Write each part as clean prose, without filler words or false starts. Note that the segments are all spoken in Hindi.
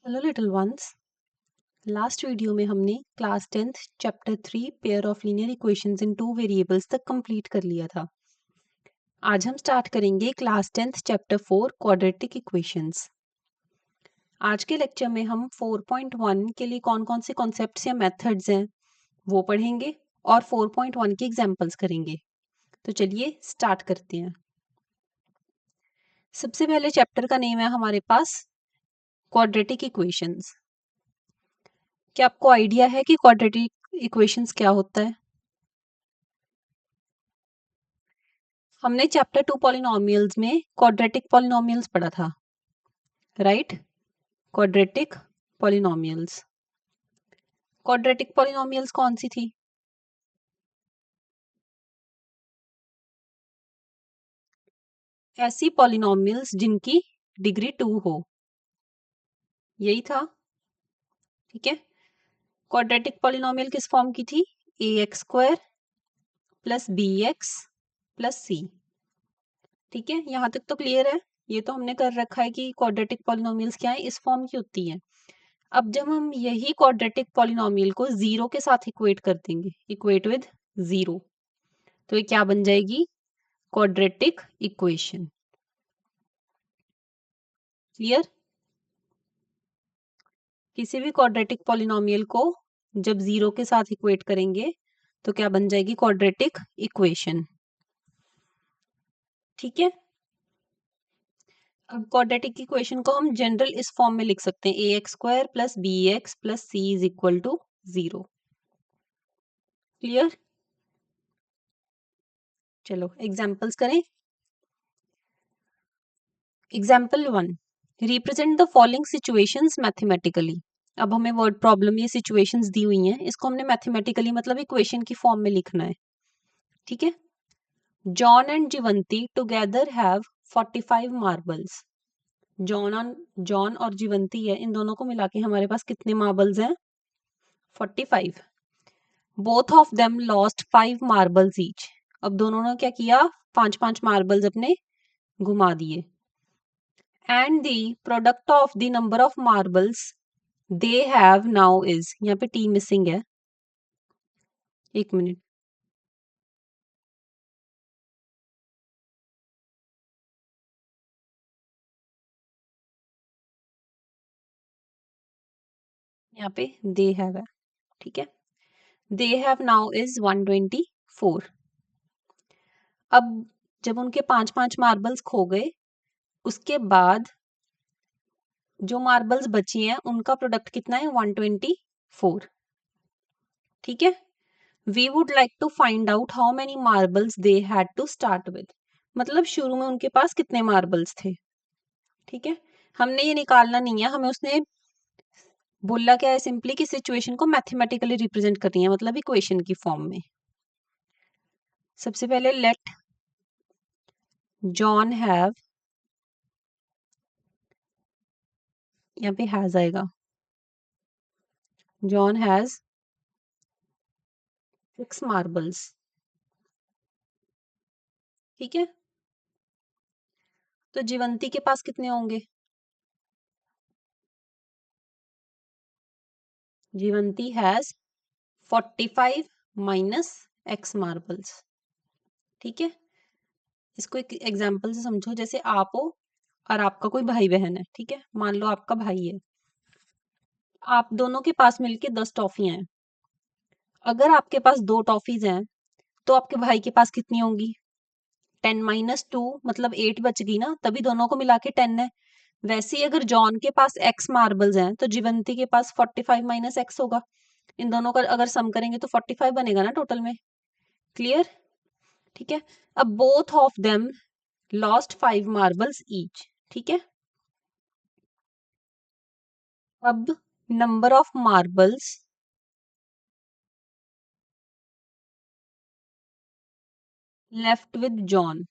Hello little ones. Last video में हमने class 10th chapter 3 pair of linear equations in two variables तक कंप्लीट कर लिया था। आज हम स्टार्ट करेंगे class 10th chapter 4 quadratic equations. आज के लेक्चर में हम 4.1 के लिए कौन कौन से कॉन्सेप्ट्स या मेथड्स हैं वो पढ़ेंगे और 4.1 के एग्जांपल्स करेंगे। तो चलिए स्टार्ट करते हैं। सबसे पहले चैप्टर का नेम है हमारे पास क्वाड्रेटिक इक्वेशंस। क्या आपको आइडिया है कि क्वाड्रेटिक इक्वेशंस क्या होता है? हमने चैप्टर 2 पॉलिनोमियल्स में क्वाड्रेटिक पॉलिनोमियल्स पढ़ा था, right? Quadratic polynomials. Quadratic polynomials कौन सी थी? ऐसी पॉलिनोमियल्स जिनकी डिग्री 2 हो, यही था। ठीक है। क्वाड्रेटिक पॉलिनोमियल किस फॉर्म की थी? A X square plus B X plus C. ठीक है, यहाँ तक तो क्लियर है। ये तो हमने कर रखा है कि क्वाड्रेटिक पॉलिनोमियल्स क्या है, इस फॉर्म की होती है। अब जब हम यही क्वाड्रेटिक पॉलिनोमियल को जीरो के साथ इक्वेट कर देंगे, इक्वेट विद जीरो, तो ये क्या बन जाएगी? Quadratic equation. क्लियर? किसी भी क्वाड्रेटिक पॉलिनोमियल को जब जीरो के साथ इक्वेट करेंगे तो क्या बन जाएगी? Quadratic equation. ठीक है। अब क्वाड्रेटिक इक्वेशन को हम जनरल इस फॉर्म में लिख सकते हैं, A X square plus B X plus C is equal to zero. Clear? चलो एग्जाम्पल्स करें। Example 1, represent the following situations mathematically. अब हमें वर्ड प्रॉब्लम, ये सिचुएशंस दी हुई हैं, इसको हमने मैथमेटिकली मतलब इक्वेशन की फॉर्म में लिखना है। ठीक है। John and Jeevanti together have 45 marbles. John और जीवंती है, इन दोनों को मिला के हमारे पास कितने मार्बल्स हैं? 45। Both of them lost 5 marbles each. अब दोनों ने क्या किया? 5-5 मार्बल्स अपने घुमा दिए। And the product of the number of marbles they have now is, यहाँ पे टी मिसिंग है, एक मिनट। यहाँ पे दे हैव है। ठीक है। They have now is 124। अब जब उनके 5-5 मार्बल्स खो गए, उसके बाद जो मार्बल्स बची हैं उनका प्रोडक्ट कितना है? 124। ठीक है। We would like to find out how many marbles they had to start with. मतलब शुरू में उनके पास कितने मार्बल्स थे। ठीक है। हमने ये निकालना नहीं है, हमें उसने बोला क्या है? सिंपली कि सिचुएशन को मैथमेटिकली रिप्रेजेंट करनी है, मतलब इक्वेशन की फॉर्म में। सबसे पहले लेट जॉन हैव, यहाँ पे हैज आएगा, जॉन हैज 6 मार्बल्स। ठीक है। तो जीवंती के पास कितने होंगे? जीवंती हैज 45 माइनस x मार्बल्स। ठीक है। इसको एक एग्जांपल से समझो, जैसे आप हो और आपका कोई भाई बहन है। ठीक है, मान लो आपका भाई है, आप दोनों के पास मिलके 10 टॉफियां हैं। अगर आपके पास 2 टॉफीज हैं तो आपके भाई के पास कितनी होंगी? 10 - 2 मतलब 8 बच गई ना, तभी दोनों को मिला के 10 है। वैसे ही अगर जॉन के पास x मार्बल्स हैं तो जीवंती के पास 45 माइनस x होगा। इन दोनों का अगर सम करेंगे तो 45 बनेगा ना टोटल में। क्लियर? ठीक है। अब both of them lost 5 marbles each. ठीक है। अब number of marbles left with John.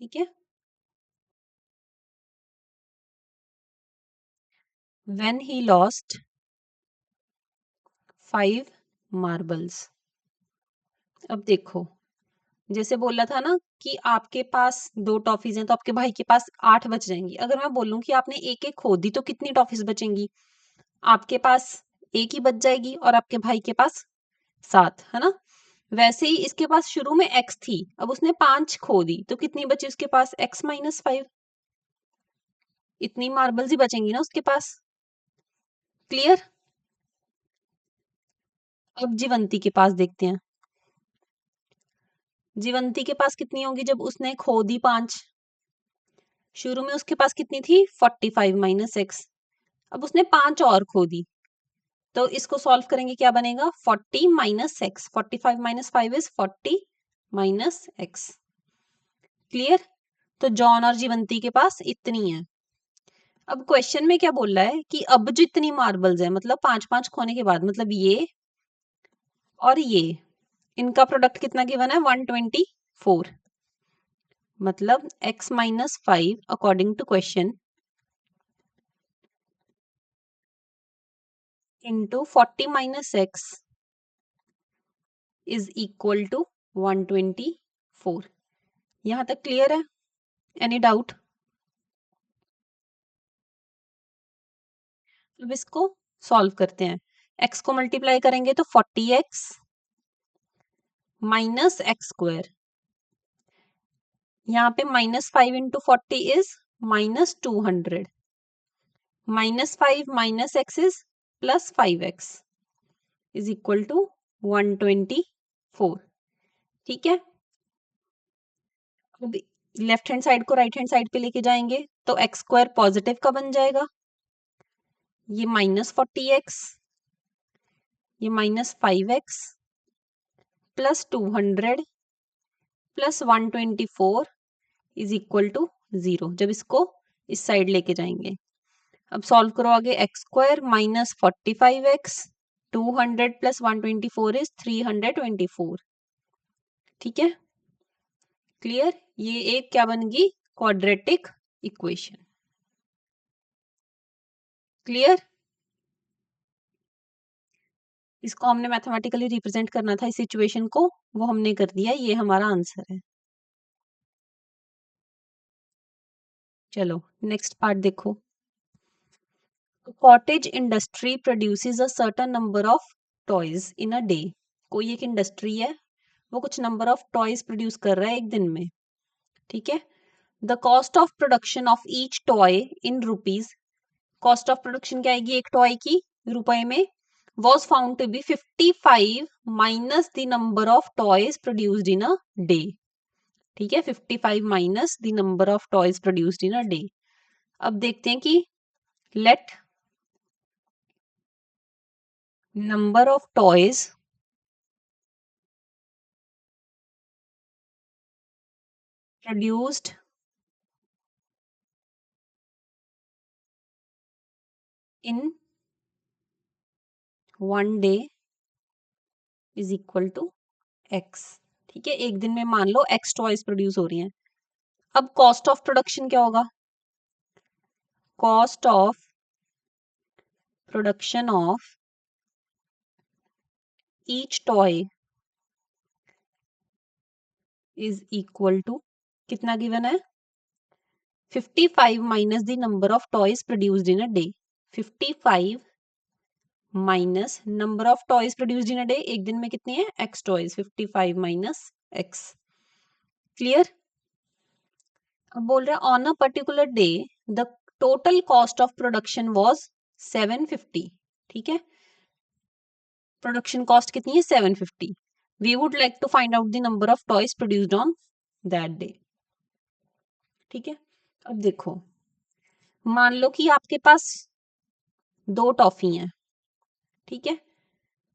ठीक है। When he lost 5 marbles. अब देखो, जैसे बोला था ना कि आपके पास 2 टॉफीज हैं तो आपके भाई के पास 8 बच जाएंगी। अगर मैं बोलूं कि आपने एक एक खो दी तो कितनी टॉफीज बचेंगी? आपके पास एक ही बच जाएगी और आपके भाई के पास 7, है ना? वैसे ही इसके पास शुरू में x थी, अब उसने 5 खो दी तो कितनी बची उसके पास? x minus 5। इतनी मार्बल्स ही बचेंगी ना उसके पास। क्लियर? अब जीवंती के पास देखते हैं। जीवंती के पास कितनी होंगी जब उसने खो दी 5? शुरू में उसके पास कितनी थी? 45 माइनस एक्स। अब उसने 5 और खो दी तो इसको सॉल्व करेंगे, क्या बनेगा? 40 minus x. 45 minus 5 is 40 minus X. Clear? तो जॉन और जीवंती के पास इतनी है। अब क्वेश्चन में क्या बोल रहा है कि अब जो इतनी मार्बल्स है, मतलब 5-5 खोने के बाद, मतलब ये और ये, इनका प्रोडक्ट कितना गिवन है? 124। मतलब x minus 5 according to question into 40 minus X is equal to 124। यहां तक क्लियर है? Any doubt? अब इसको सॉल्व करते हैं। x को मल्टीप्लाई करेंगे तो 40x माइनस एक्स स्क्वायर, यहाँ पे -5 into 40 is -200, -5 minus X is +5x is equal to 124। ठीक है? अब लेफ्ट हैंड साइड को राइट हैंड साइड पे लेके जाएंगे तो एक्स स्क्वायर पॉजिटिव का बन जाएगा, ये -40x, ये -5x +200 +124 इज इक्वल टू 0। जब इसको इस साइड लेके जाएंगे, अब सॉल्व करो आगे। X square -45x, 200 +124 is 324। ठीक है? क्लियर? ये एक क्या बन गई? Quadratic equation. क्लियर? इसको हमने मैथमेटिकली रिप्रेजेंट करना था इस सिचुएशन को, वो हमने कर दिया, ये हमारा आंसर है। चलो नेक्स्ट पार्ट देखो। Cottage industry produces a certain number of toys in a day. कोई एक इंडस्ट्री है, वो कुछ नंबर ऑफ टॉयज प्रोड्यूस कर रहा है एक दिन में। ठीक है? The cost of production of each toy in rupees. Cost of production क्या आएगी एक टॉय की रुपए में? was found to be 55 minus the number of toys produced in a day। ठीक है? 55 minus the number of toys produced in a day. अब देखते हैं कि let number of toys produced in one day is equal to X. ठीक है? एक दिन में मान लो एक्स टॉयज प्रोड्यूस हो रही हैं। अब कॉस्ट ऑफ प्रोडक्शन क्या होगा? Cost of production of each toy is equal to, कितना गिवन है? 55 minus the number of toys produced in a day. 55 minus number of toys produced in a day, एक दिन में कितनी है? X toys. 55 minus X. Clear? अब बोल रहा है on a particular day the total cost of production was 750। ठीक है? प्रोडक्शन कॉस्ट कितनी है? 750। We would like to find out the number of toys produced on that day. ठीक है? अब देखो, मान लो कि आपके पास 2 टॉफी हैं। ठीक है?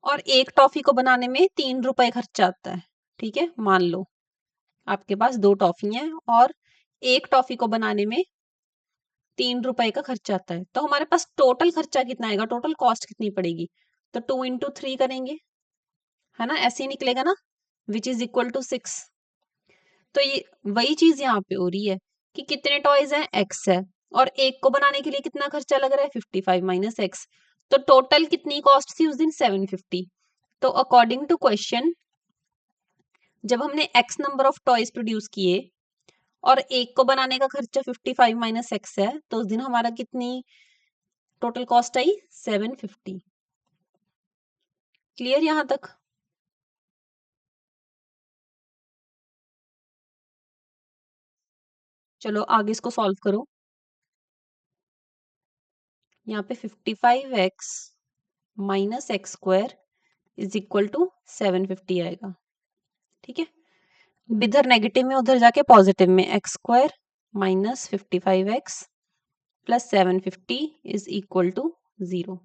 और एक टॉफी को बनाने में 3 रुपए खर्चा आता है। ठीक है? मान लो आपके पास 2 टॉफी हैं और एक टॉफी को बनाने में 3 रुपए का खर्चा आता है, तो हमारे पास टोटल खर्चा कितना आएगा? टोटल कॉस्ट कितनी पड़ेगी? तो 2 इंटू 3 करेंगे, है ना? ऐसे ही निकलेगा ना, विच इज इक्वल टू 6। तो ये वही चीज यहाँ पे हो रही है कि कितने टॉयज हैं? एक्स है, और एक को बनाने के लिए कितना खर्चा लग रहा है? 55 माइनस एक्स। तो टोटल कितनी कॉस्ट थी उस दिन? 750। तो अकॉर्डिंग टू क्वेश्चन जब हमने x number of toys produce किए और एक को बनाने का खर्चा 55 माइनस एक्स है, तो उस दिन हमारा कितनी टोटल कॉस्ट आई 750। क्लियर यहां तक? चलो आगे इसको सॉल्व करो। यहाँ पे 55x minus x square is equal to 750 आएगा। ठीक है, अब इधर नेगेटिव में उधर जाके पॉजिटिव में X square minus 55x plus 750 is equal to 0।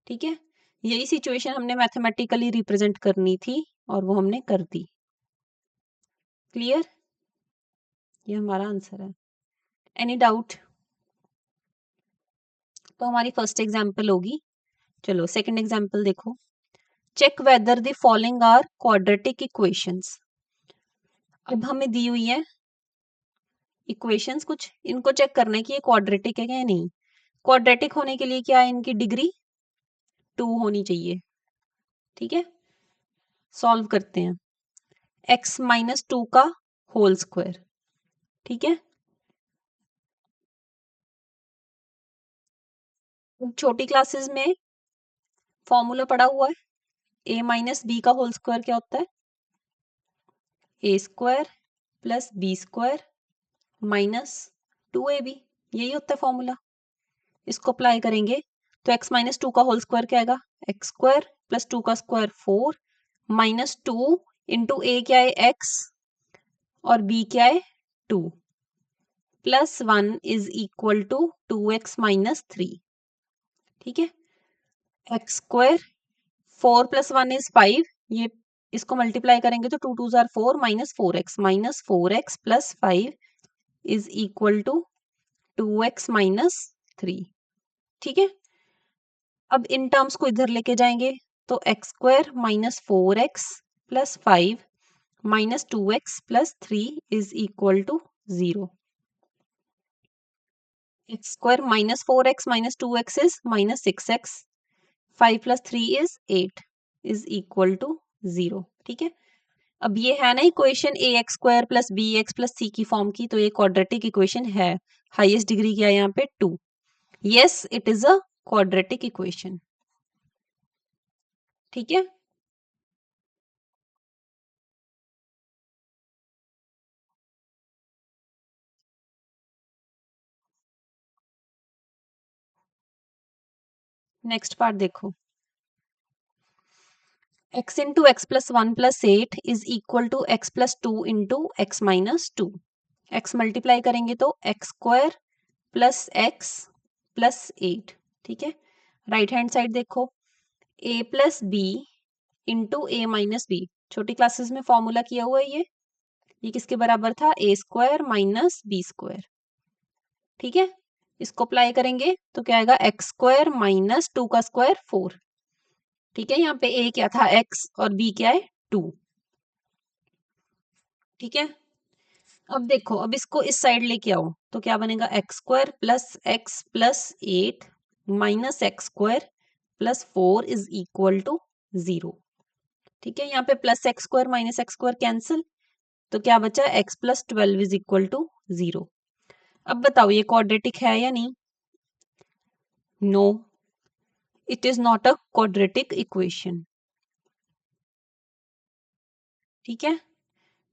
ठीक है, यही सिचुएशन हमने मैथमेटिकली रिप्रेजेंट करनी थी और वो हमने कर दी। क्लियर? ये हमारा आंसर है। Any doubt? तो हमारी फर्स्ट एग्जाम्पल होगी। चलो सेकंड एग्जाम्पल देखो। Check whether the following are quadratic equations. अब हमें दी हुई है इक्वेशंस कुछ, इनको चेक करना है कि ये क्वाड्रेटिक है या नहीं। क्वाड्रेटिक होने के लिए क्या है, इनकी डिग्री 2 होनी चाहिए। ठीक है, सॉल्व करते हैं। x माइनस 2 का होल स्क्वायर। ठीक है, छोटी क्लासेस में फॉर्मूला पड़ा हुआ है, a माइनस बी का होल स्क्वायर क्या होता है, a square plus B square minus 2ab, यही होता है फॉर्मूला। इसको अप्लाई करेंगे तो x माइनस 2 का होल स्क्वायर क्या आएगा, एक्स स्क्वायर प्लस 2 का स्क्वायर 4 माइनस 2 इंटू ए क्या है x और b क्या है 2 plus 1 is equal to 2x minus 3। ठीक है, एक्स स्क्वायर 4 प्लस 1 इज 5, ये इसको मल्टीप्लाई करेंगे तो 2 2 जार 4 minus 4x plus 5 is equal to 2x minus 3। ठीक है, अब इन टर्म्स को इधर लेके जाएंगे तो x square minus 4x plus 5 minus 2x plus 3 is equal to 0। X square minus 4x minus 2x is minus 6x, 5 plus 3 is 8 is equal to 0। ठीक है, अब ये है ना equation A X square plus B X plus C की फॉर्म की, तो ये क्वाड्रेटिक इक्वेशन है। हाईएस्ट डिग्री क्या है यहाँ पे 2। Yes it is a quadratic equation. ठीक है, नेक्स्ट पार्ट देखो। x into x plus 1 plus 8 is equal to x plus 2 into x minus 2। X multiply करेंगे तो x square plus x plus 8। ठीक है, राइट हैंड साइड देखो, a plus b into a minus b, छोटी क्लासेस में फॉर्मूला किया हुआ है ये किसके बराबर था, a square minus b square. ठीक है, इसको अप्लाई करेंगे तो क्या आएगा, एक्स स्क्वायर माइनस 2 का स्क्वायर 4। ठीक है, यहाँ पे a क्या था x और b क्या है 2। ठीक है, अब देखो, अब इसको इस साइड लेके आओ तो क्या बनेगा, x square plus 8 minus x square plus 4 is equal to 0। ठीक है, यहाँ पे plus x square minus x square cancel, तो क्या बचा, x plus 12 is equal to 0। अब बताओ ये क्वाड्रेटिक है या नहीं? No, it is not a quadratic equation. ठीक है,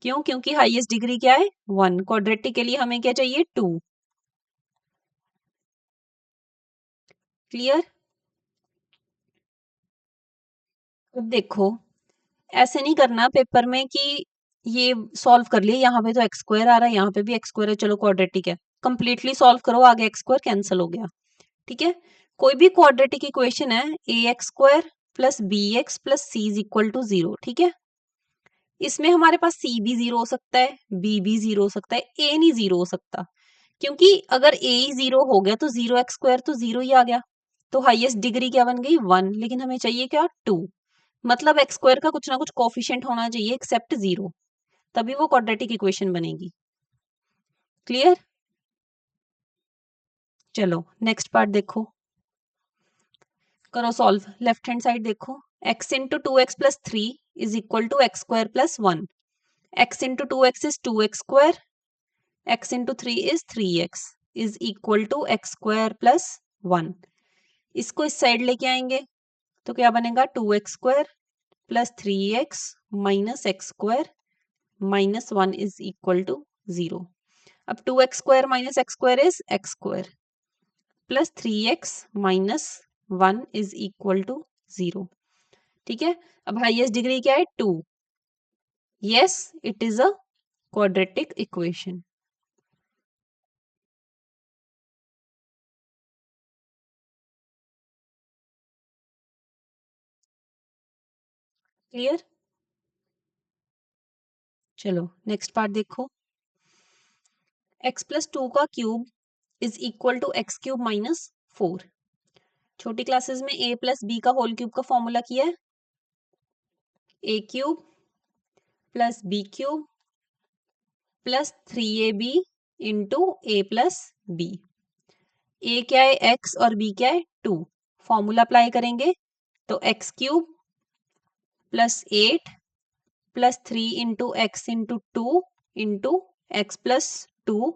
क्यों? क्योंकि हाईएस्ट डिग्री क्या है 1, क्वाड्रेटिक के लिए हमें क्या चाहिए 2। क्लियर? अब देखो, ऐसे नहीं करना पेपर में कि ये सॉल्व कर लिया, यहाँ पे तो एक्स स्क्वायर आ रहा है, यहाँ पे भी एक्स स्क्वायर है, चलो क्वाड्रेटिक है, कंप्लीटली सॉल्व करो, आगे एक्स स्क्वायर कैंसिल हो गया। ठीक है, कोई भी क्वाड्रेटिक इक्वेशन है, A X square plus B X plus C is equal to 0। ठीक है, इसमें हमारे पास सी भी 0 हो सकता है, बी भी 0 हो सकता है, ए नहीं 0 हो सकता, क्योंकि अगर ए ही 0 हो गया तो 0 एक्स स्क्वायर तो 0 ही आ गया, तो हाईएस्ट डिग्री क्या बन गई 1, लेकिन हमें चाहिए क्या 2, मतलब एक्स स्क्वायर का कुछ ना कुछ कोफिशिएंट होना चाहिए एक्सेप्ट 0, तभी वो क्वाड्रेटिक इक्वेशन बनेगी। क्लियर? चलो नेक्स्ट पार्ट देखो, करो सॉल्व। लेफ्ट हैंड साइड देखो, x into 2x plus 3 is equal to x square plus 1। x into 2x is 2x square, x into 3 is 3x is equal to x square plus 1. इसको इस साइड लेके आएंगे तो क्या बनेगा 2x square plus 3x minus x square minus 1 is equal to 0. अब 2x square minus x square is x square plus 3x minus 1 is equal to 0. ठीक है. अब हाईएस्ट डिग्री क्या है 2. Yes it is a quadratic equation. Clear. चलो नेक्स्ट पार्ट देखो. x प्लस 2 का cube is equal to x cube minus 4. छोटी क्लासेस में a प्लस बी का होल क्यूब का फॉर्मूला किया है. a cube plus B cube plus 3ab into A plus B. A क्या है x और b क्या है 2. फॉर्मूला अप्लाई करेंगे तो x cube plus 8 plus 3 into x into 2 into x plus 2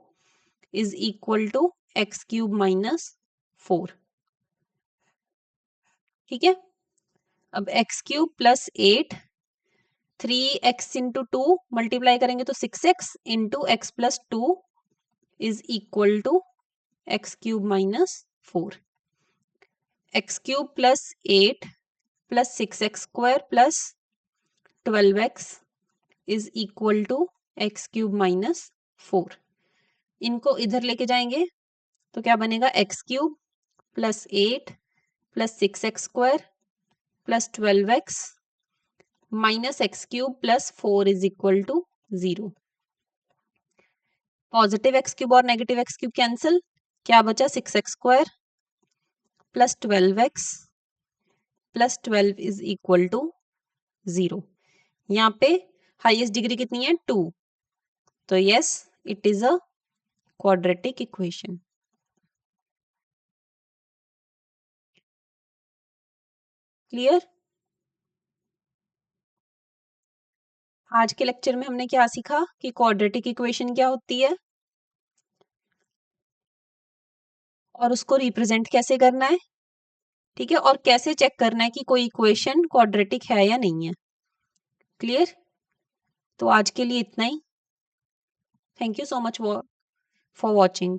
is equal to x cube minus 4. ठीक है. अब x cube plus 8 3x into 2 multiply करेंगे तो 6x into x plus 2 is equal to x cube minus 4. X cube plus 8 plus 6x square plus 12x is equal to x cube minus 4. इनको इधर लेके जाएंगे तो क्या बनेगा x cube plus 8 plus 6x square plus 12x minus x cube plus 4 is equal to 0. Positive x cube और नेगेटिव एक्स क्यूब कैंसिल. क्या बचा 6x square plus 12x plus 12 is equal to 0. यहाँ पे हाईएस्ट डिग्री कितनी है 2. तो yes it is a quadratic equation. Clear. आज के लेक्चर में हमने क्या सीखा कि क्वाड्रेटिक इक्वेशन क्या होती है और उसको रिप्रेजेंट कैसे करना है. ठीक है. और कैसे चेक करना है कि कोई इक्वेशन क्वाड्रेटिक है या नहीं है. क्लियर. तो आज के लिए इतना ही. Thank you so much for watching.